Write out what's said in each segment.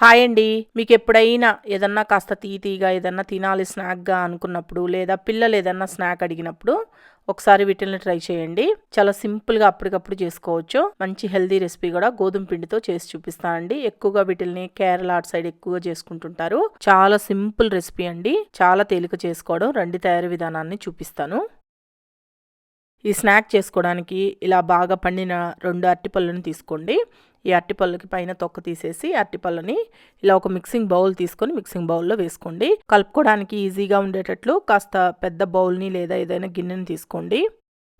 Hi అండి. మీకెప్పుడైనా ఏదన్నా కాస్త తీయగా ఏదన్నా తినాలి స్నాక్‌గా అనుకున్నప్పుడు, లేదా పిల్లలు ఏదన్నా స్నాక్ అడిగినప్పుడు ఒకసారి వీటిల్ని ట్రై చేయండి. చాలా సింపుల్‌గా అప్పటికప్పుడు చేసుకోవచ్చు. మంచి హెల్తీ రెసిపీ కూడా గోధుమ పిండితో చేసి చూపిస్తానండి. ఎక్కువగా వీటిల్ని కేరళ అటు సైడ్ ఎక్కువగా చేసుకుంటుంటారు. చాలా సింపుల్ రెసిపీ అండి. చాలా తేలిక చేసుకోవడం. రండి తయారీ విధానాన్ని చూపిస్తాను. ఈ స్నాక్ చేసుకోవడానికి ఇలా బాగా పండిన 2 అరటిపళ్ళను తీసుకోండి. ఈ అరటిపళ్ళకి పైన తొక్క తీసేసి అరటిపళ్ళని ఇలా ఒక మిక్సింగ్ బౌల్ తీసుకొని మిక్సింగ్ బౌల్లో వేసుకోండి. కలుపుకోవడానికి ఈజీగా ఉండేటట్లు కాస్త పెద్ద బౌల్ని లేదా ఏదైనా గిన్నెని తీసుకోండి.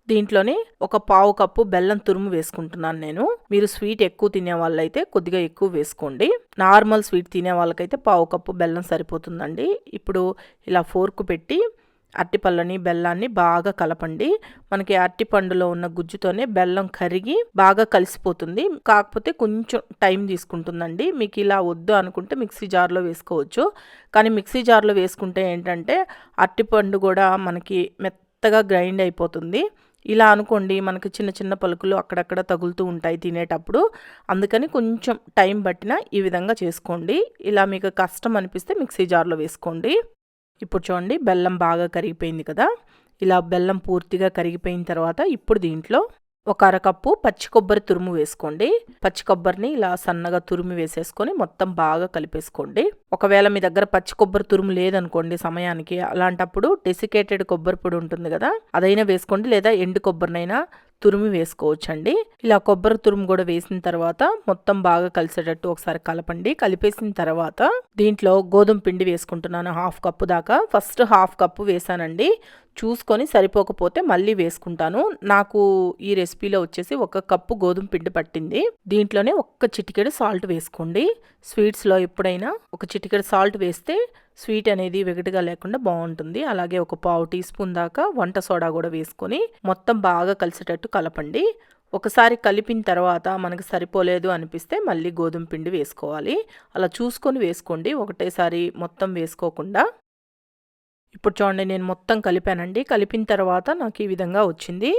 దీంట్లోని ఒక పావు కప్పు బెల్లం తురుము వేసుకుంటున్నాను నేను. మీరు స్వీట్ ఎక్కువ తినే వాళ్ళైతే కొద్దిగా ఎక్కువ వేసుకోండి. నార్మల్ స్వీట్ తినే వాళ్ళకైతే పావు కప్పు బెల్లం సరిపోతుందండి. ఇప్పుడు ఇలా ఫోర్క్ పెట్టి అరటిపళ్ళని బెల్లాన్ని బాగా కలపండి. మనకి అరటిపండులో ఉన్న గుజ్జుతోనే బెల్లం కరిగి బాగా కలిసిపోతుంది. కాకపోతే కొంచెం టైం తీసుకుంటుందండి. మీకు ఇలా వద్దు అనుకుంటే మిక్సీ జార్లో వేసుకోవచ్చు. కానీ మిక్సీ జార్లో వేసుకుంటే ఏంటంటే అరటిపండు కూడా మనకి మెత్తగా గ్రైండ్ అయిపోతుంది. ఇలా అనుకోండి, మనకి చిన్న చిన్న పలుకులు అక్కడక్కడ తగులుతూ ఉంటాయి తినేటప్పుడు. అందుకని కొంచెం టైం పట్టినా ఈ విధంగా చేసుకోండి. ఇలా మీకు కష్టం అనిపిస్తే మిక్సీ జార్లో వేసుకోండి. ఇప్పుడు చూడండి, బెల్లం బాగా కరిగిపోయింది కదా. ఇలా బెల్లం పూర్తిగా కరిగిపోయిన తర్వాత ఇప్పుడు దీంట్లో ఒక అరకప్పు పచ్చి కొబ్బరి తురుము వేసుకోండి. పచ్చి కొబ్బరిని ఇలా సన్నగా తురిమి వేసేసుకొని మొత్తం బాగా కలిపేసుకోండి. ఒకవేళ మీ దగ్గర పచ్చి కొబ్బరి తురుము లేదనుకోండి సమయానికి, అలాంటప్పుడు డెసికేటెడ్ కొబ్బరి పొడి ఉంటుంది కదా, అదైనా వేసుకోండి. లేదా ఎండు కొబ్బరినైనా తురిమి వేసుకోవచ్చండి. ఇలా కొబ్బరి తురుము కూడా వేసిన తర్వాత మొత్తం బాగా కలిసేటట్టు ఒకసారి కలపండి. కలిపేసిన తర్వాత దీంట్లో గోధుమ పిండి వేసుకుంటున్నాను. 1/2 కప్పు దాకా. ఫస్ట్ 1/2 కప్పు వేసానండి. చూసుకొని సరిపోకపోతే మళ్ళీ వేసుకుంటాను. నాకు ఈ రెసిపీలో వచ్చేసి 1 కప్పు గోధుమ పిండి పట్టింది. దీంట్లోనే 1 చిటికెడు సాల్ట్ వేసుకోండి. స్వీట్స్లో ఎప్పుడైనా 1 చిటికెడు సాల్ట్ వేస్తే స్వీట్ అనేది వెగటుగా లేకుండా బాగుంటుంది. అలాగే 1 పావు టీ స్పూన్ దాకా వంట సోడా కూడా వేసుకొని మొత్తం బాగా కలిసేటట్టు కలపండి. ఒకసారి కలిపిన తర్వాత మనకు సరిపోలేదు అనిపిస్తే మళ్ళీ గోధుమ పిండి వేసుకోవాలి. అలా చూసుకొని వేసుకోండి, ఒకటేసారి మొత్తం వేసుకోకుండా. ఇప్పుడు చూడండి, నేను మొత్తం కలిపానండి. కలిపిన తర్వాత నాకు ఈ విధంగా వచ్చింది.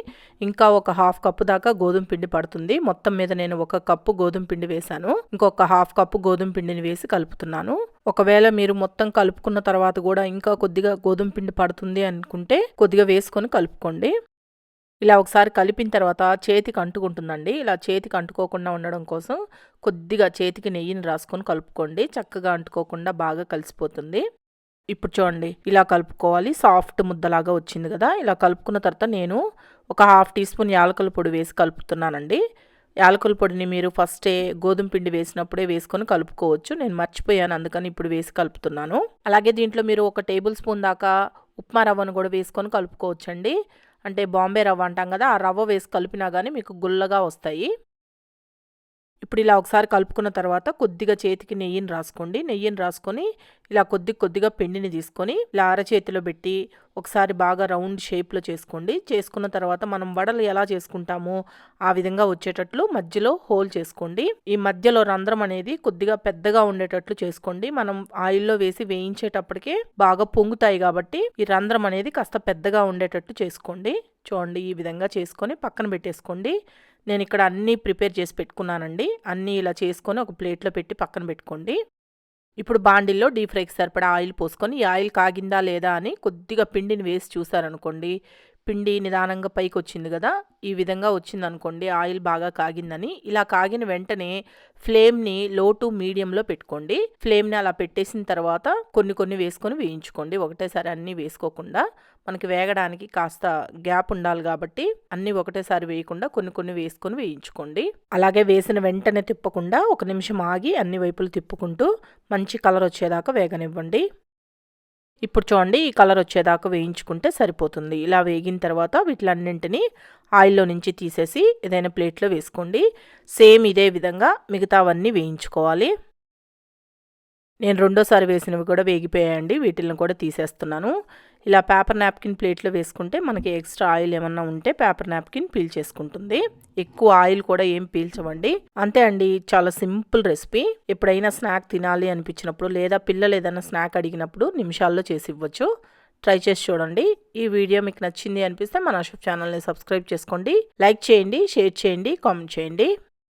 ఇంకా ఒక 1/2 కప్పు దాకా గోధుమ పిండి పడుతుంది. మొత్తం మీద నేను 1 కప్పు గోధుమ పిండి వేశాను. ఇంకొక 1/2 కప్పు గోధుమ పిండిని వేసి కలుపుతున్నాను. ఒకవేళ మీరు మొత్తం కలుపుకున్న తర్వాత కూడా ఇంకా కొద్దిగా గోధుమ పిండి పడుతుంది అనుకుంటే కొద్దిగా వేసుకొని కలుపుకోండి. ఇలా ఒకసారి కలిపిన తర్వాత చేతికి అంటుకుంటుందండి. ఇలా చేతికి అంటుకోకుండా ఉండడం కోసం కొద్దిగా చేతికి నెయ్యిని రాసుకొని కలుపుకోండి. చక్కగా అంటుకోకుండా బాగా కలిసిపోతుంది. ఇప్పుడు చూడండి, ఇలా కలుపుకోవాలి. సాఫ్ట్ ముద్దలాగా వచ్చింది కదా. ఇలా కలుపుకున్న తర్వాత నేను ఒక 1/2 టీ స్పూన్ యాలకుల పొడి వేసి కలుపుతున్నానండి. యాలకుల పొడిని మీరు ఫస్టే గోధుమ పిండి వేసినప్పుడే వేసుకొని కలుపుకోవచ్చు. నేను మర్చిపోయాను, అందుకని ఇప్పుడు వేసి కలుపుతున్నాను. అలాగే దీంట్లో మీరు 1 టేబుల్ స్పూన్ దాకా ఉప్మా రవ్వను కూడా వేసుకొని కలుపుకోవచ్చండి. అంటే బాంబే రవ్వ అంటాం కదా, ఆ రవ్వ వేసి కలిపినా కానీ మీకు గుల్లగా వస్తాయి. ఇప్పుడు ఇలా ఒకసారి కలుపుకున్న తర్వాత కొద్దిగా చేతికి నెయ్యిని రాసుకోండి. నెయ్యిని రాసుకొని ఇలా కొద్దిగా పిండిని తీసుకొని ఇలా అరచేతిలో పెట్టి ఒకసారి బాగా రౌండ్ షేప్లో చేసుకోండి. చేసుకున్న తర్వాత మనం వడలు ఎలా చేసుకుంటామో ఆ విధంగా వచ్చేటట్లు మధ్యలో హోల్ చేసుకోండి. ఈ మధ్యలో రంధ్రం అనేది కొద్దిగా పెద్దగా ఉండేటట్లు చేసుకోండి. మనం ఆయిల్లో వేసి వేయించేటప్పటికే బాగా పొంగుతాయి కాబట్టి ఈ రంధ్రం అనేది కాస్త పెద్దగా ఉండేటట్టు చేసుకోండి. చూడండి, ఈ విధంగా చేసుకొని పక్కన పెట్టేసుకోండి. నేను ఇక్కడ అన్నీ ప్రిపేర్ చేసి పెట్టుకున్నానండి. అన్నీ ఇలా చేసుకొని ఒక ప్లేట్లో పెట్టి పక్కన పెట్టుకోండి. ఇప్పుడు బాండిల్లో డీప్ ఫ్రైకి సరిపడా ఆయిల్ పోసుకొని ఈ ఆయిల్ కాగిందా లేదా అని కొద్దిగా పిండిని వేసి చూసారనుకోండి, పిండి నిదానంగా పైకి వచ్చింది కదా, ఈ విధంగా వచ్చింది అనుకోండి ఆయిల్ బాగా కాగిందని. ఇలా కాగిన వెంటనే ఫ్లేమ్ని లో టు మీడియంలో పెట్టుకోండి. ఫ్లేమ్ని అలా పెట్టేసిన తర్వాత కొన్ని వేసుకొని వేయించుకోండి. ఒకటేసారి అన్నీ వేసుకోకుండా, మనకి వేగడానికి కాస్త గ్యాప్ ఉండాలి కాబట్టి అన్నీ ఒకటేసారి వేయకుండా కొన్ని వేసుకొని వేయించుకోండి. అలాగే వేసిన వెంటనే తిప్పకుండా 1 నిమిషం ఆగి అన్ని వైపులు తిప్పుకుంటూ మంచి కలర్ వచ్చేదాకా వేగనివ్వండి. ఇప్పుడు చూడండి, ఈ కలర్ వచ్చేదాకా వేయించుకుంటే సరిపోతుంది. ఇలా వేగిన తర్వాత వీటిలన్నింటినీ ఆయిల్లో నుంచి తీసేసి ఏదైనా ప్లేట్లో వేసుకోండి. సేమ్ ఇదే విధంగా మిగతావన్నీ వేయించుకోవాలి. నేను రెండోసారి వేసినవి కూడా వేగిపోయాయండి. వీటిని కూడా తీసేస్తున్నాను. ఇలా పేపర్ నాప్కిన్ ప్లేట్లో వేసుకుంటే మనకి ఎక్స్ట్రా ఆయిల్ ఏమన్నా ఉంటే పేపర్ నాప్కిన్ పీల్చేసుకుంటుంది. ఎక్కువ ఆయిల్ కూడా ఏం పీల్చవండి. అంతే అండి, చాలా సింపుల్ రెసిపీ. ఎప్పుడైనా స్నాక్ తినాలి అనిపించినప్పుడు లేదా పిల్లలు ఏదైనా స్నాక్ అడిగినప్పుడు నిమిషాల్లో చేసి ఇవ్వచ్చు. ట్రై చేసి చూడండి. ఈ వీడియో మీకు నచ్చింది అనిపిస్తే మన అశోక్ ఛానల్ని సబ్స్క్రైబ్ చేసుకోండి. లైక్ చేయండి, షేర్ చేయండి, కామెంట్ చేయండి.